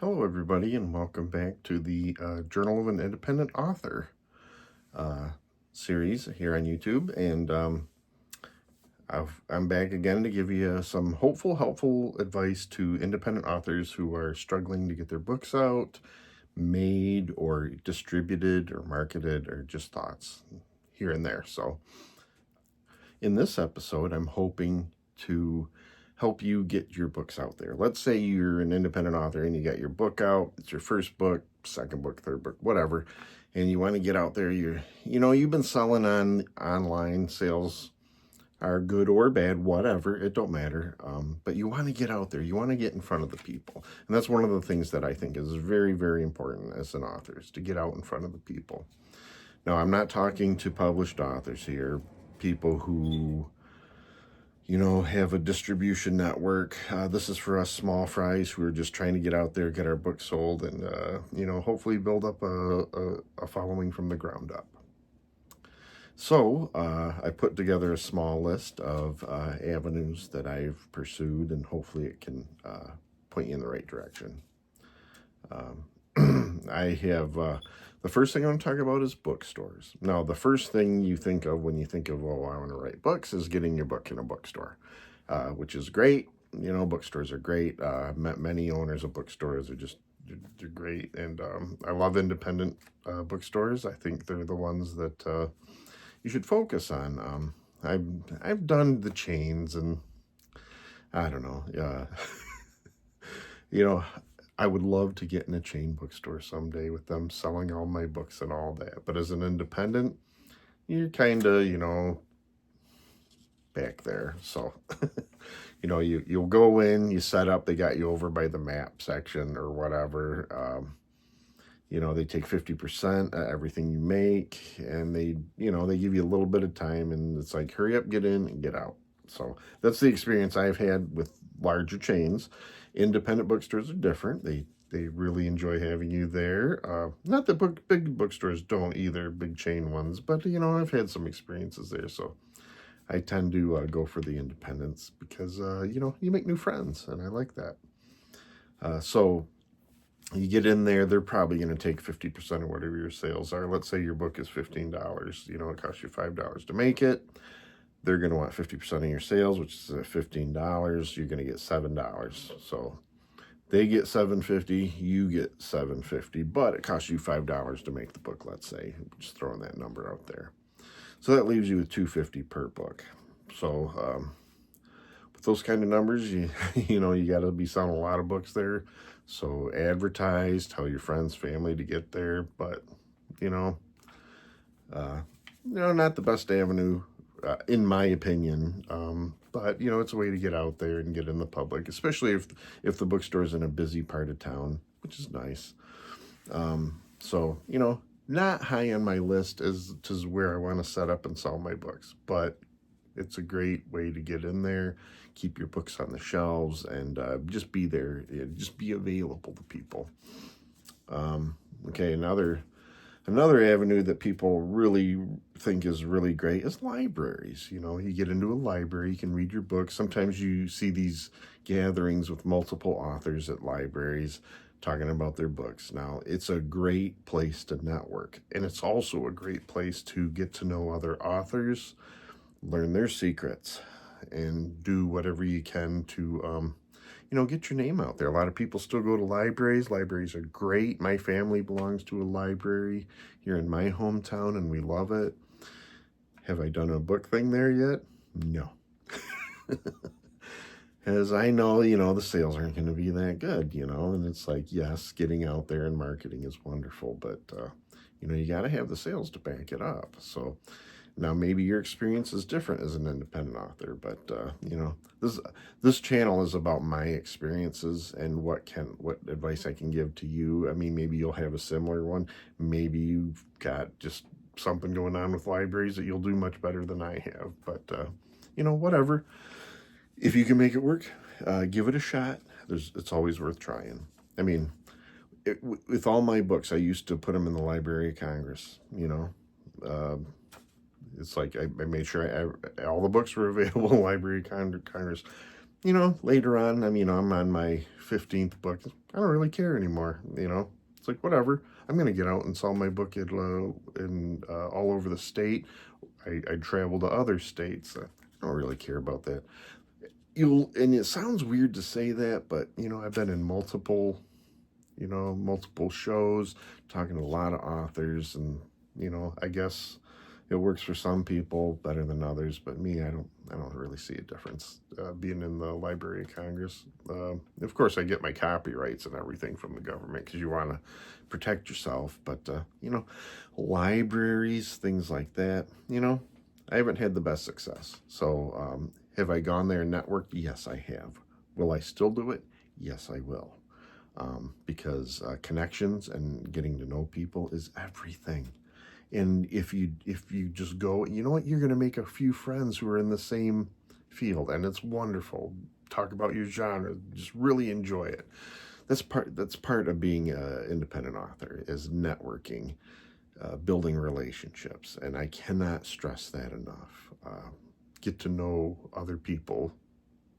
Hello, everybody, and welcome back to the Journal of an Independent Author uh, series here on YouTube. And I'm back again to give you some hopeful, helpful advice to independent authors who are struggling to get their books out, made, or distributed, or marketed, or just thoughts here and there. So, in this episode, I'm hoping to help you get your books out there. Let's say you're an independent author and you got your book out. It's your first book, second book, third book, whatever, and you want to get out there. You've been selling on online. Sales are good or bad, whatever, it don't matter. But you want to get out there. You want to get in front of the people, and that's one of the things that I think is very, very important as an author, is to get out in front of the people. Now, I'm not talking to published authors here, people who have a distribution network. This is for us small fries who are just trying to get out there, get our books sold, and, hopefully build up a following from the ground up. So I put together a small list of avenues that I've pursued, and hopefully it can point you in the right direction. I have... the first thing I want to talk about is bookstores. Now, the first thing you think of when you think of, oh, I want to write books, is getting your book in a bookstore, which is great. Bookstores are great. I've met many owners of bookstores. They're great. And I love independent bookstores. I think they're the ones that you should focus on. I've done the chains, and I don't know. I would love to get in a chain bookstore someday with them selling all my books and all that. But as an independent, you're kind of, back there. So, you'll go in, you set up, they got you over by the map section or whatever. They take 50% of everything you make, and they give you a little bit of time, and it's like, hurry up, get in and get out. So that's the experience I've had with larger chains. Independent bookstores are different. They really enjoy having you there. Not that big bookstores don't either, big chain ones, but I've had some experiences there, so I tend to go for the independents because you make new friends, and I like that. So you get in there, they're probably going to take 50% of whatever your sales are. Let's say your book is $15. It costs you $5 to make it. They're going to want 50% of your sales, which is at $15. You're going to get $7. So they get $7.50, you get $7.50, but it costs you $5 to make the book, let's say. Just throwing that number out there. So that leaves you with $2.50 per book. So with those kind of numbers, you got to be selling a lot of books there. So advertise, tell your friends, family to get there, but not the best avenue. In my opinion, but it's a way to get out there and get in the public, especially if the bookstore is in a busy part of town, which is nice. So not high on my list as to where I want to set up and sell my books, but it's a great way to get in there, keep your books on the shelves, and just be there, just be available to people. Okay, Another avenue that people really think is really great is libraries. You get into a library, you can read your books. Sometimes you see these gatherings with multiple authors at libraries talking about their books. Now, it's a great place to network, and it's also a great place to get to know other authors, learn their secrets, and do whatever you can to get your name out there. A lot of people still go to libraries. Libraries are great. My family belongs to a library here in my hometown, and we love it. Have I done a book thing there yet? No. As I know, the sales aren't going to be that good, and it's like, yes, getting out there and marketing is wonderful, but, you got to have the sales to back it up. So now, maybe your experience is different as an independent author, but this channel is about my experiences and what advice I can give to you. I mean, maybe you'll have a similar one. Maybe you've got just something going on with libraries that you'll do much better than I have. But whatever. If you can make it work, give it a shot. It's always worth trying. I mean, with all my books, I used to put them in the Library of Congress. It's like I made sure all the books were available in the Library of Congress. later on, I'm on my 15th book. I don't really care anymore. It's like, whatever. I'm going to get out and sell my book in all over the state. I travel to other states. I don't really care about that. And it sounds weird to say that, but, I've been in multiple shows, talking to a lot of authors, and, I guess it works for some people better than others, but me, I don't really see a difference being in the Library of Congress. Of course, I get my copyrights and everything from the government because you want to protect yourself. But libraries, things like that, I haven't had the best success. So, have I gone there and networked? Yes, I have. Will I still do it? Yes, I will. Because connections and getting to know people is everything. And if you just go, you know what, you're going to make a few friends who are in the same field, and it's wonderful. Talk about your genre, just really enjoy it. That's part of being an independent author, is networking, building relationships, and I cannot stress that enough. Get to know other people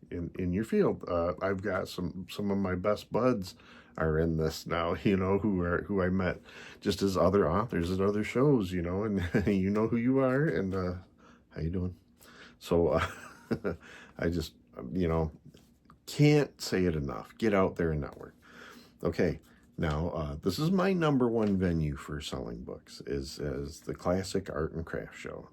in your field. I've got some of my best buds are in this now, who I met just as other authors at other shows, and you know who you are, and how you doing? So I just can't say it enough. Get out there and network. Okay. Now, this is my number one venue for selling books is the Classic Art and Craft Show.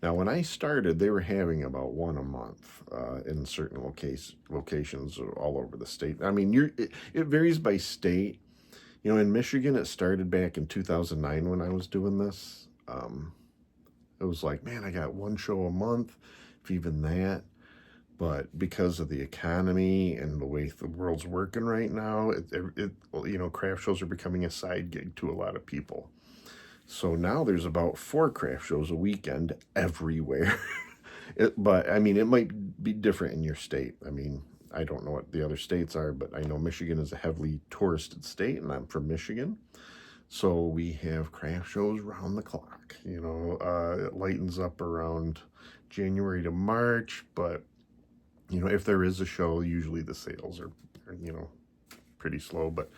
Now, when I started, they were having about one a month in certain locations all over the state. It varies by state. In Michigan, it started back in 2009 when I was doing this. It was like, man, I got one show a month, if even that. But because of the economy and the way the world's working right now, craft shows are becoming a side gig to a lot of people. So now there's about 4 craft shows a weekend everywhere. But it might be different in your state. I don't know what the other states are, but I know Michigan is a heavily touristed state, and I'm from Michigan. So we have craft shows round the clock. It lightens up around January to March, but, if there is a show, usually the sales are pretty slow. But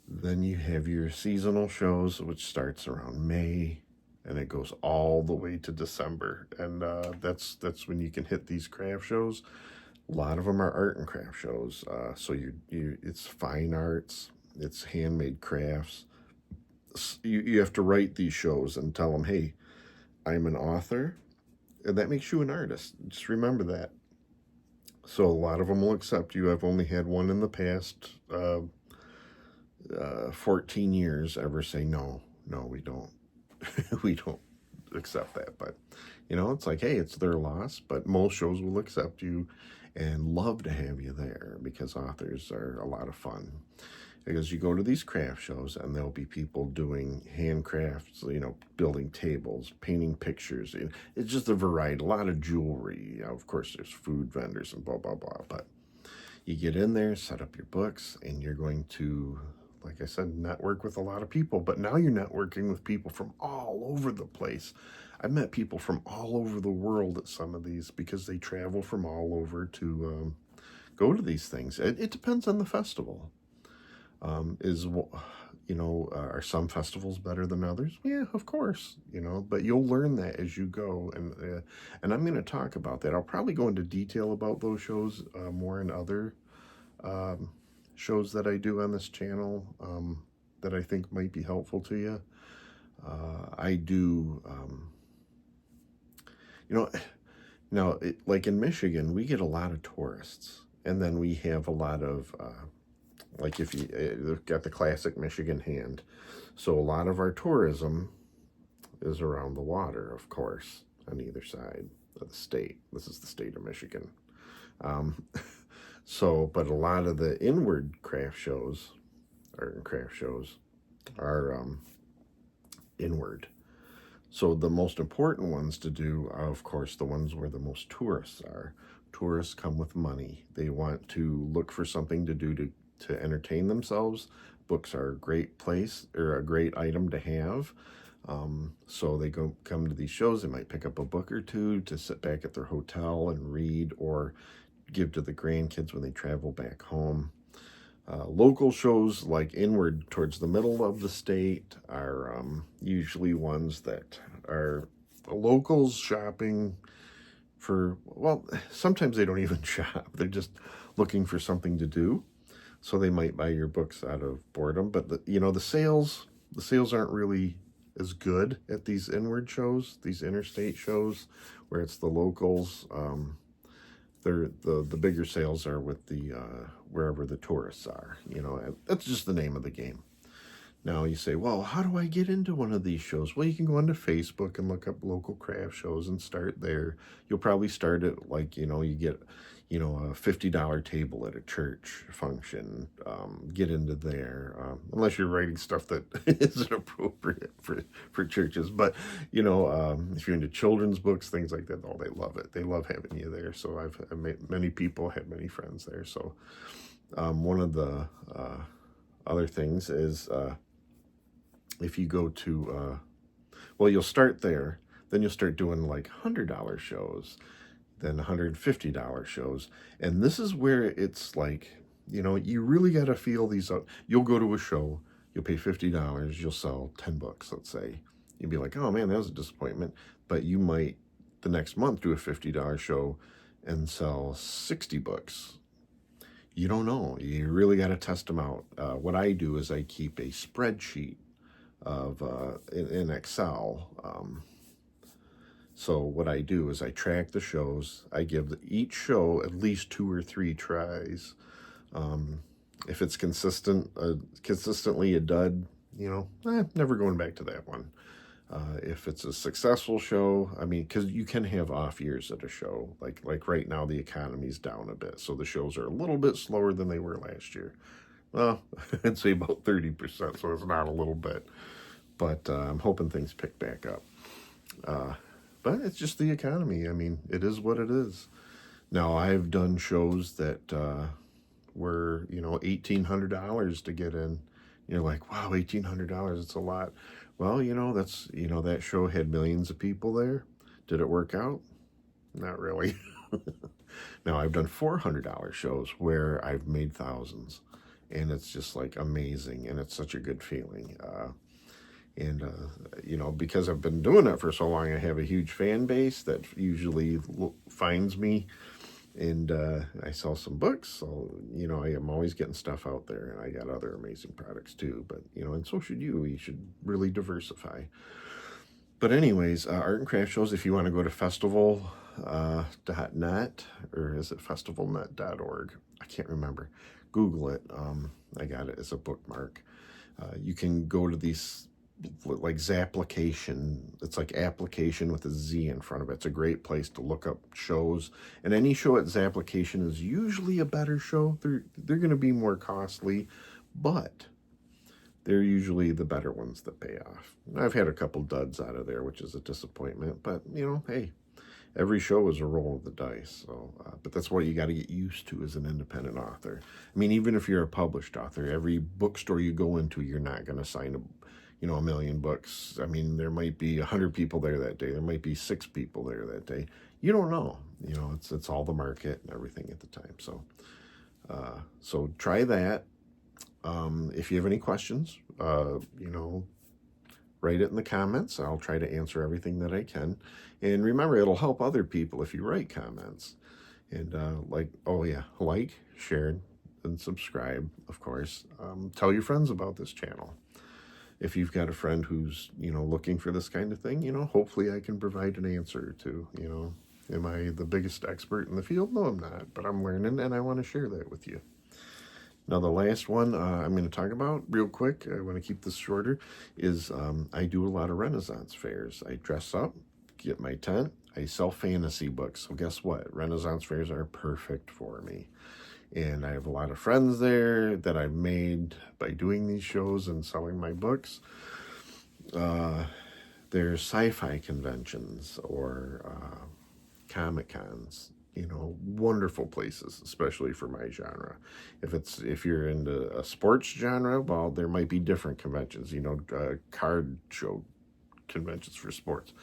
then you have your seasonal shows, which starts around May, and it goes all the way to December. And that's when you can hit these craft shows. A lot of them are art and craft shows. So it's fine arts, it's handmade crafts. You have to write these shows and tell them, hey, I'm an author, and that makes you an artist. Just remember that. So a lot of them will accept you. I've only had one in the past 14 years ever say no, we don't. We don't accept that. But it's like, hey, it's their loss, but most shows will accept you and love to have you there, because authors are a lot of fun. Because you go to these craft shows and there'll be people doing handcrafts, building tables, painting pictures. It's just a variety, a lot of jewelry. Of course, there's food vendors and blah, blah, blah. But you get in there, set up your books, and you're going to, like I said, network with a lot of people. But now you're networking with people from all over the place. I've met people from all over the world at some of these, because they travel from all over to go to these things. It depends on the festival. Are some festivals better than others? Yeah, of course, but you'll learn that as you go. And I'm going to talk about that. I'll probably go into detail about those shows more in other shows that I do on this channel that I think might be helpful to you. I do, like in Michigan, we get a lot of tourists, and then we have a lot of like if they've got the classic Michigan hand. So a lot of our tourism is around the water, of course, on either side of the state. This is the state of Michigan. But a lot of the inward craft shows, art and craft shows, are inward. So the most important ones to do are, of course, the ones where the most tourists are. Tourists come with money. They want to look for something to do to entertain themselves. Books are a great place, or a great item to have. So they come to these shows. They might pick up a book or two to sit back at their hotel and read, or give to the grandkids when they travel back home. Local shows like inward towards the middle of the state are usually ones that are locals shopping for, well, sometimes they don't even shop. They're just looking for something to do. So they might buy your books out of boredom. But, the sales aren't really as good at these inward shows, these interstate shows, where it's the locals. The bigger sales are with the wherever the tourists are. That's just the name of the game. Now you say, well, how do I get into one of these shows? Well, you can go onto Facebook and look up local craft shows and start there. You'll probably start at you get a $50 table at a church function. Get into there, unless you're writing stuff that isn't appropriate for churches. But if you're into children's books, things like that, they love it. They love having you there. So I've met many people, had many friends there. So one of the other things is if you go to you'll start there, then you'll start doing like $100 shows, then $150 shows. And this is where it's like, you really got to feel these out. You'll go to a show, you'll pay $50, you'll sell 10 books, let's say. You'd be like, oh man, that was a disappointment. But you might the next month do a $50 show and sell 60 books. You don't know. You really got to test them out. What I do is I keep a spreadsheet of in Excel. So what I do is I track the shows. I give each show at least 2 or 3 tries. If it's consistently a dud, never going back to that one. If it's a successful show, because you can have off years at a show. Like right now, the economy's down a bit, so the shows are a little bit slower than they were last year. Well, I'd say about 30%, so it's not a little bit. But I'm hoping things pick back up. But it's just the economy. It is what it is. Now, I've done shows that were, $1,800 to get in. You're like, wow, $1,800, it's a lot. Well, that's, that show had millions of people there. Did it work out? Not really. Now, I've done $400 shows where I've made thousands. And it's just like amazing. And it's such a good feeling. Because I've been doing it for so long, I have a huge fan base that usually finds me, and I sell some books. So, I am always getting stuff out there, and I got other amazing products too. But, and so should you. You should really diversify. But anyways, art and craft shows, if you want to go to festival.net, or is it festivalnet.org? I can't remember. Google it. I got it as a bookmark. You can go to these like Zapplication. It's like application with a Z in front of it. It's a great place to look up shows. And any show at Zapplication is usually a better show. They're going to be more costly, but they're usually the better ones that pay off. I've had a couple duds out of there, which is a disappointment. But, hey, every show is a roll of the dice. So, but that's what you got to get used to as an independent author. Even if you're a published author, every bookstore you go into, you're not going to sign a million books. There might be 100 people there that day. There might be 6 people there that day. You don't know. It's all the market and everything at the time. So, so try that. If you have any questions, write it in the comments. I'll try to answer everything that I can. And remember, it'll help other people if you write comments. And like, share, and subscribe, of course. Tell your friends about this channel. If you've got a friend who's, looking for this kind of thing, hopefully I can provide an answer or two. Am I the biggest expert in the field? No, I'm not, but I'm learning, and I want to share that with you. Now, the last one I'm going to talk about real quick, I want to keep this shorter, is I do a lot of Renaissance fairs. I dress up, get my tent, I sell fantasy books. So guess what? Renaissance fairs are perfect for me. And I have a lot of friends there that I've made by doing these shows and selling my books. There's sci-fi conventions or Comic-Cons, wonderful places, especially for my genre. If you're into a sports genre, well, there might be different conventions, card show conventions for sports.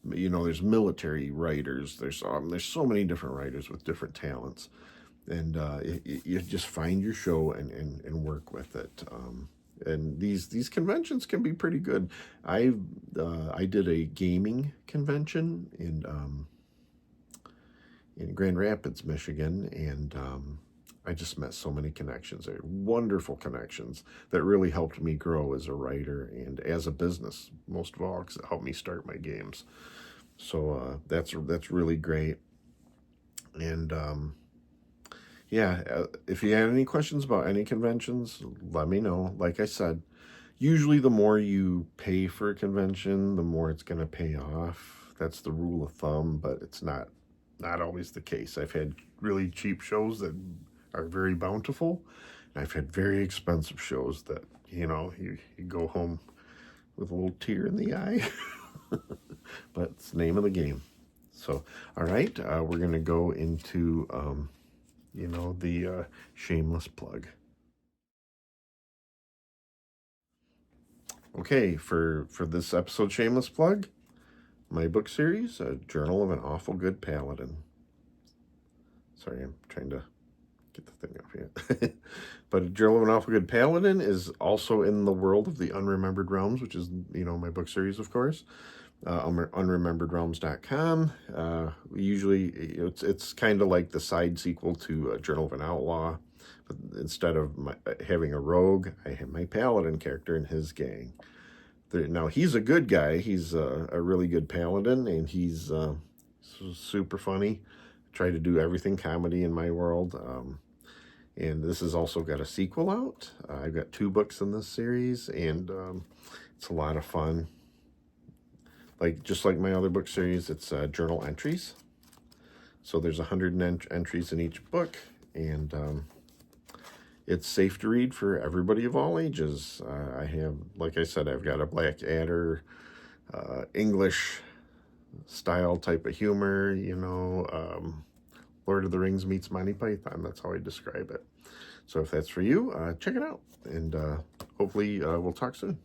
There's military writers. There's so many different writers with different talents. and you just find your show and work with it. And these conventions can be pretty good. I did a gaming convention in Grand Rapids, Michigan, and I just met so many connections, wonderful connections that really helped me grow as a writer and as a business, most of all, because it helped me start my games. So that's really great. And yeah, if you have any questions about any conventions, let me know. Like I said, usually the more you pay for a convention, the more it's going to pay off. That's the rule of thumb, but it's not always the case. I've had really cheap shows that are very bountiful, and I've had very expensive shows that, you go home with a little tear in the eye. But it's the name of the game. So, all right, we're going to go into, the shameless plug. Okay, for this episode, shameless plug, my book series, A Journal of an Awful Good Paladin. Sorry, I'm trying to get the thing up here. But A Journal of an Awful Good Paladin is also in the world of the Unremembered Realms, which is, my book series, of course. Unrememberedrealms.com. Usually, it's kind of like the side sequel to A Journal of an Outlaw. But instead of having a rogue, I have my paladin character and his gang. Now, he's a good guy. He's a really good paladin, and he's super funny. I try to do everything comedy in my world. And this has also got a sequel out. I've got 2 books in this series, and it's a lot of fun. Just like my other book series, it's journal entries. So there's 100 entries in each book, and it's safe to read for everybody of all ages. I have, like I said, I've got a Black Adder, English style type of humor, Lord of the Rings meets Monty Python. That's how I describe it. So if that's for you, check it out, and hopefully we'll talk soon.